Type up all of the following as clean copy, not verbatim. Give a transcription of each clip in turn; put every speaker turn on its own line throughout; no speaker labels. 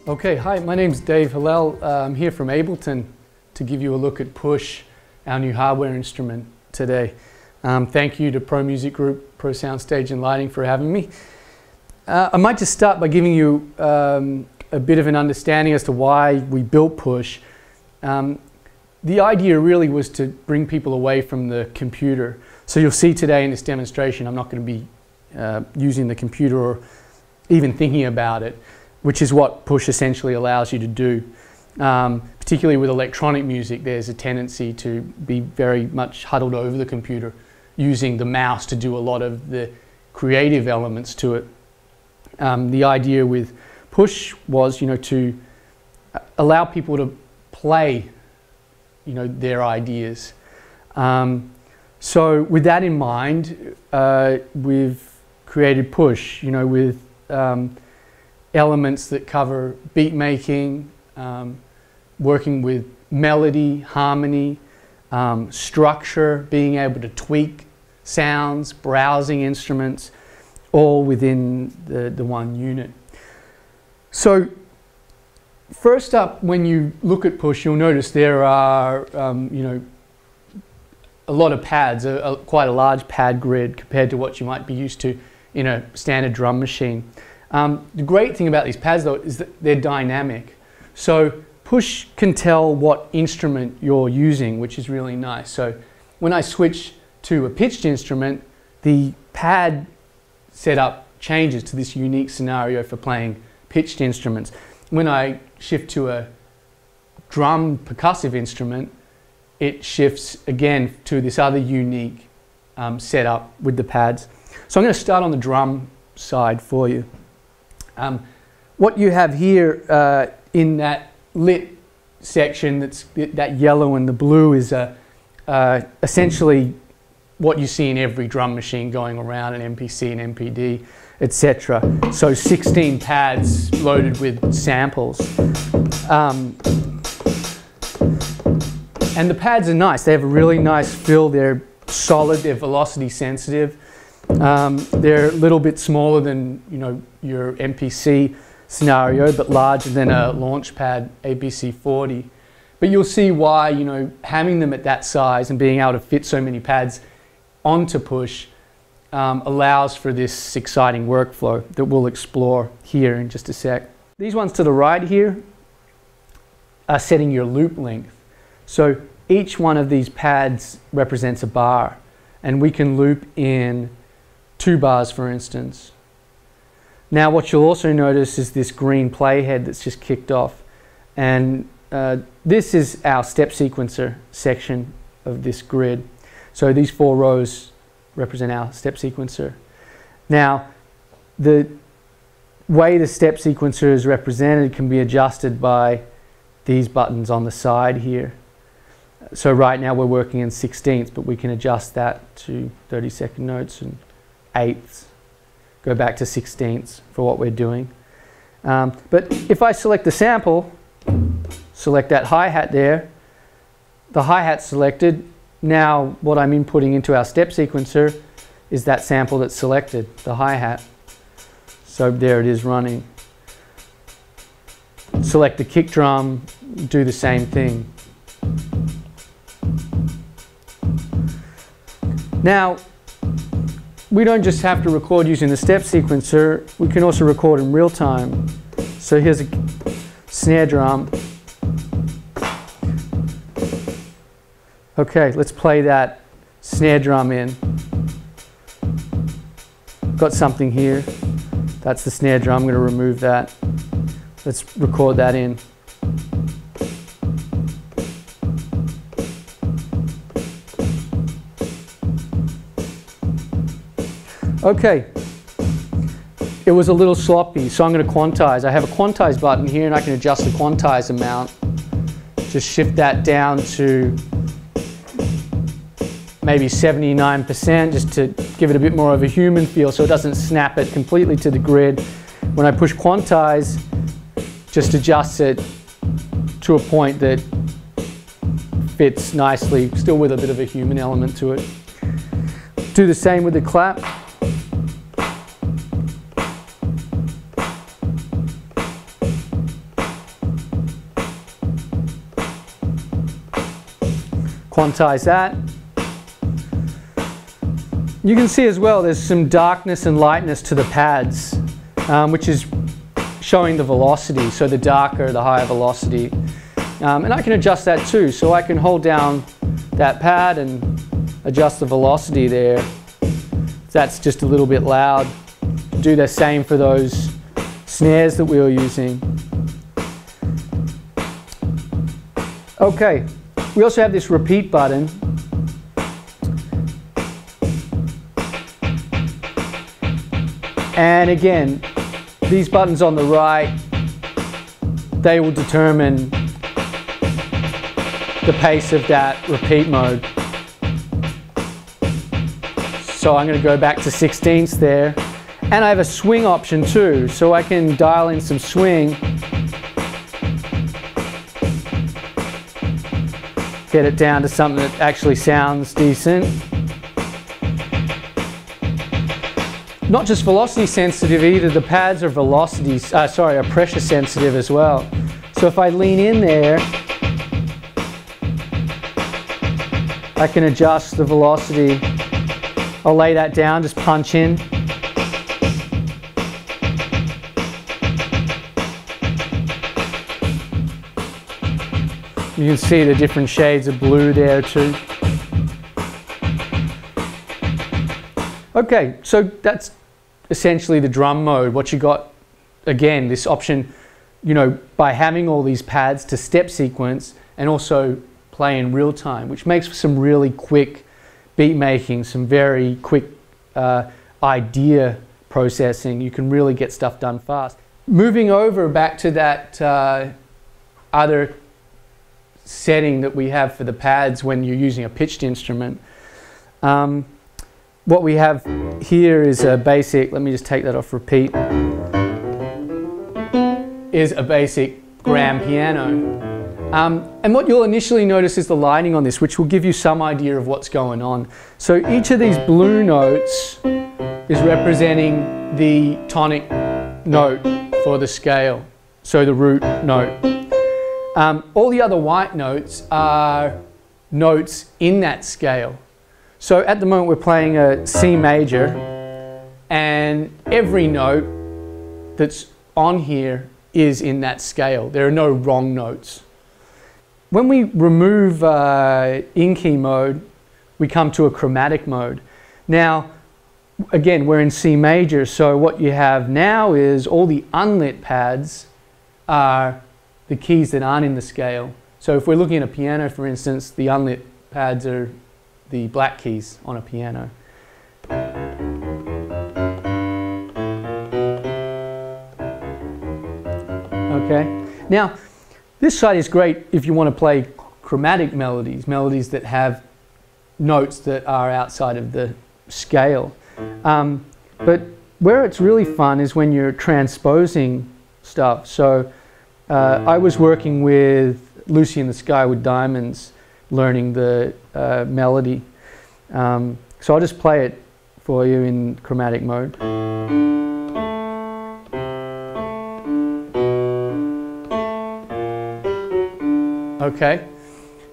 Okay, hi, my name's Dave Hillel. I'm here from Ableton to give you a look at Push, our new hardware instrument today. Thank you to Pro Music Group, Pro Soundstage and Lighting for having me. I might just start by giving you a bit of an understanding as to why we built Push. The idea really was to bring people away from the computer. So you'll see today in this demonstration, I'm not going to be using the computer or even thinking about it, which is what Push essentially allows you to do. Particularly with electronic music, there's a tendency to be very much huddled over the computer, using the mouse to do a lot of the creative elements to it. The idea with Push was, to allow people to play, their ideas. So with that in mind, we've created Push, with elements that cover beat making, working with melody, harmony, structure, being able to tweak sounds, browsing instruments, all within the one unit. So first up, when you look at Push, you'll notice there are a lot of pads, quite a large pad grid compared to what you might be used to in a standard drum machine. The great thing about these pads though is that they're dynamic. So Push can tell what instrument you're using, which is really nice. So when I switch to a pitched instrument, the pad setup changes to this unique scenario for playing pitched instruments. When I shift to a drum percussive instrument, it shifts again to this other unique setup with the pads. So I'm going to start on the drum side for you. What you have here in that lit section, that yellow and the blue, is essentially what you see in every drum machine going around, an MPC, an MPD, etc. So 16 pads loaded with samples. And the pads are nice. They have a really nice feel. They're solid, they're velocity sensitive. They're a little bit smaller than your MPC scenario, but larger than a Launchpad APC 40. But you'll see why having them at that size and being able to fit so many pads onto Push allows for this exciting workflow that we'll explore here in just a sec. These ones to the right here are setting your loop length. So each one of these pads represents a bar, and we can loop in 2 bars, for instance. Now what you'll also notice is this green playhead that's just kicked off, and this is our step sequencer section of this grid. So these 4 rows represent our step sequencer. Now the way the step sequencer is represented can be adjusted by these buttons on the side here. So right now we're working in 16ths, but we can adjust that to 32nd notes and 8ths. Go back to 16ths for what we're doing. But if I select the sample, select that hi-hat there, the hi-hat's selected. Now what I'm inputting into our step sequencer is that sample that's selected, the hi-hat. So there it is running. Select the kick drum, do the same thing. Now, we don't just have to record using the step sequencer, we can also record in real time. So here's a snare drum. Okay, let's play that snare drum in. Got something here. That's the snare drum. I'm going to remove that. Let's record that in. Okay, it was a little sloppy, so I'm going to quantize. I have a quantize button here, and I can adjust the quantize amount. Just shift that down to maybe 79%, just to give it a bit more of a human feel so it doesn't snap it completely to the grid. When I push quantize, just adjusts it to a point that fits nicely, still with a bit of a human element to it. Do the same with the clap. quantize that. You can see as well there's some darkness and lightness to the pads, which is showing the velocity. So the darker, the higher velocity. And I can adjust that too. So I can hold down that pad and adjust the velocity there. That's just a little bit loud. Do the same for those snares that we were using. Okay, we also have this repeat button. And again, these buttons on the right, they will determine the pace of that repeat mode. So I'm going to go back to 16ths there. And I have a swing option too, so I can dial in some swing. Get it down to something that actually sounds decent. Not just velocity sensitive either, the pads are are pressure sensitive as well. So if I lean in there, I can adjust the velocity. I'll lay that down, just punch in. You can see the different shades of blue there too. Okay, so that's essentially the drum mode. What you got, again, this option, you know, by having all these pads to step sequence and also play in real time, which makes for some really quick beat making, some very quick idea processing. You can really get stuff done fast. Moving over back to that other setting that we have for the pads when you're using a pitched instrument. What we have here is a basic, let me just take that off repeat, is a basic grand piano. And what you'll initially notice is the lighting on this, which will give you some idea of what's going on. So each of these blue notes is representing the tonic note for the scale, so the root note. All the other white notes are notes in that scale. So at the moment we're playing a C major, and every note that's on here is in that scale. There are no wrong notes. When we remove in-key mode, we come to a chromatic mode. Now, again, we're in C major, so what you have now is all the unlit pads are the keys that aren't in the scale. So if we're looking at a piano, for instance, the unlit pads are the black keys on a piano. Okay, now this side is great if you want to play chromatic melodies, melodies that have notes that are outside of the scale. But where it's really fun is when you're transposing stuff. So I was working with Lucy in the Sky with Diamonds, learning the melody. So I'll just play it for you in chromatic mode. Okay.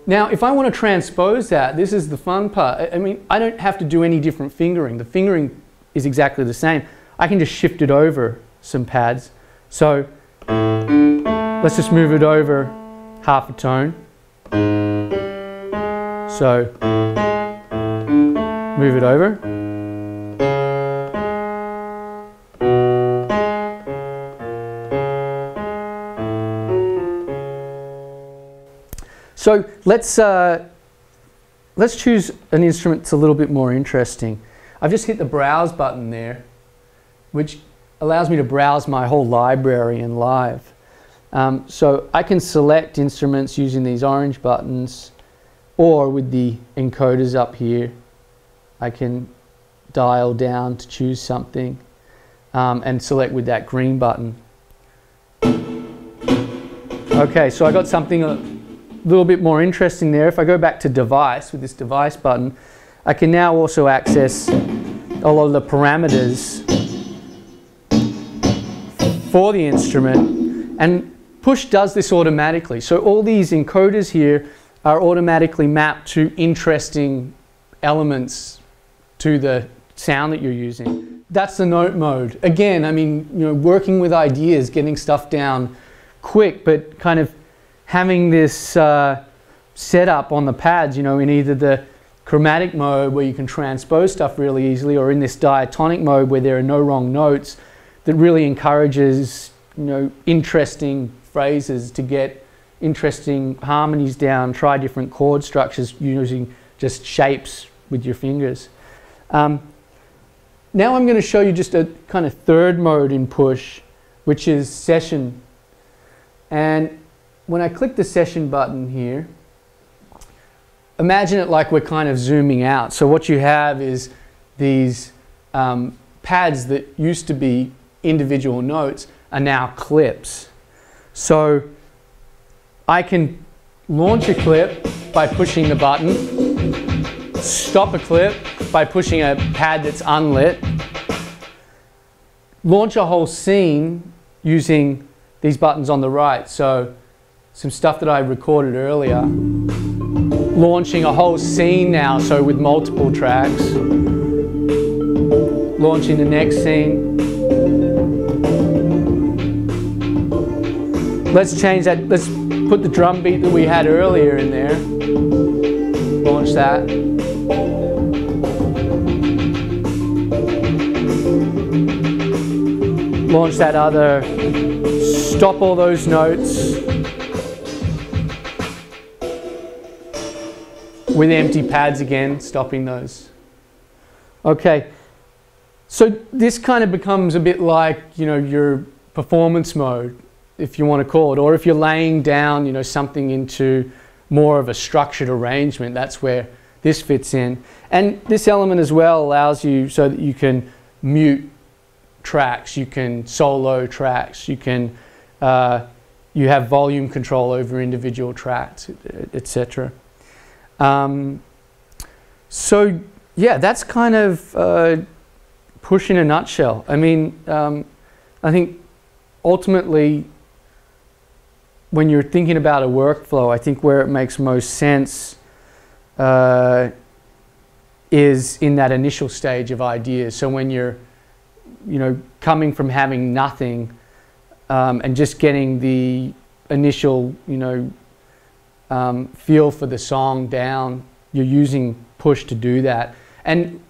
Now, if I want to transpose that, this is the fun part. I mean, I don't have to do any different fingering. The fingering is exactly the same. I can just shift it over some pads. So let's just move it over half a tone. So move it over. So let's choose an instrument that's a little bit more interesting. I've just hit the browse button there, which allows me to browse my whole library in live. So I can select instruments using these orange buttons, or with the encoders up here, I can dial down to choose something and select with that green button. Okay, so I got something a little bit more interesting there. If I go back to device with this device button, I can now also access a lot of the parameters for the instrument, and Push does this automatically. So all these encoders here are automatically mapped to interesting elements to the sound that you're using. That's the note mode. Again, I mean, you know, working with ideas, getting stuff down quick, but kind of having this setup on the pads, you know, in either the chromatic mode where you can transpose stuff really easily, or in this diatonic mode where there are no wrong notes, that really encourages, you know, interesting phrases to get interesting harmonies down, try different chord structures using just shapes with your fingers. Now I'm going to show you just a kind of third mode in Push, which is session. And when I click the session button here, imagine it like we're kind of zooming out. So what you have is these pads that used to be individual notes are now clips. So I can launch a clip by pushing the button, stop a clip by pushing a pad that's unlit, launch a whole scene using these buttons on the right. So some stuff that I recorded earlier, launching a whole scene now, so with multiple tracks, launching the next scene. Let's change that. Let's put the drum beat that we had earlier in there. Launch that. Launch that other. Stop all those notes with empty pads again, stopping those. Okay, so this kind of becomes a bit like, you know, your performance mode, if you want to call it, or if you're laying down, you know, something into more of a structured arrangement, that's where this fits in. And this element as well allows you so that you can mute tracks, you can solo tracks, you can you have volume control over individual tracks, etc. So yeah, that's kind of Push in a nutshell. I mean, I think ultimately, when you're thinking about a workflow, I think where it makes most sense is in that initial stage of ideas. So when you're, you know, coming from having nothing and just getting the initial, you know, feel for the song down, you're using Push to do that. And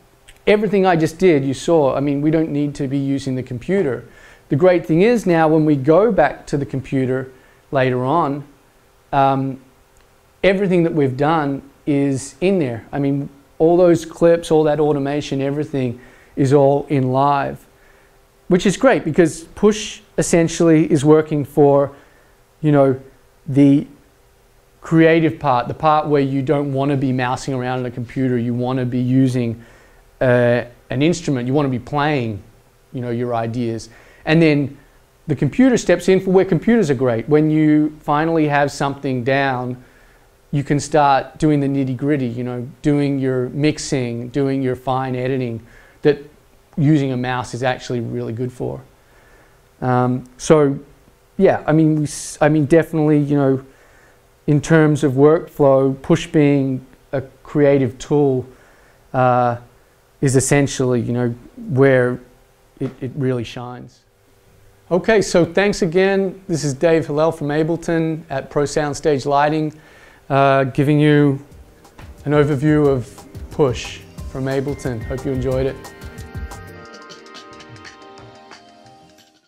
everything I just did, you saw, I mean, we don't need to be using the computer. The great thing is now when we go back to the computer later on, everything that we've done is in there. I mean, all those clips, all that automation, everything is all in live, which is great because Push essentially is working for, you know, the creative part, the part where you don't want to be mousing around on a computer, you want to be using an instrument, you want to be playing, you know, your ideas. And then the computer steps in for where computers are great. When you finally have something down, you can start doing the nitty-gritty, you know, doing your mixing, doing your fine editing that using a mouse is actually really good for. So yeah, I mean, definitely, you know, in terms of workflow, Push being a creative tool is essentially, you know, where it really shines. Okay, so thanks again. This is Dave Hillel from Ableton at Pro Soundstage Lighting, giving you an overview of Push from Ableton. Hope you enjoyed it.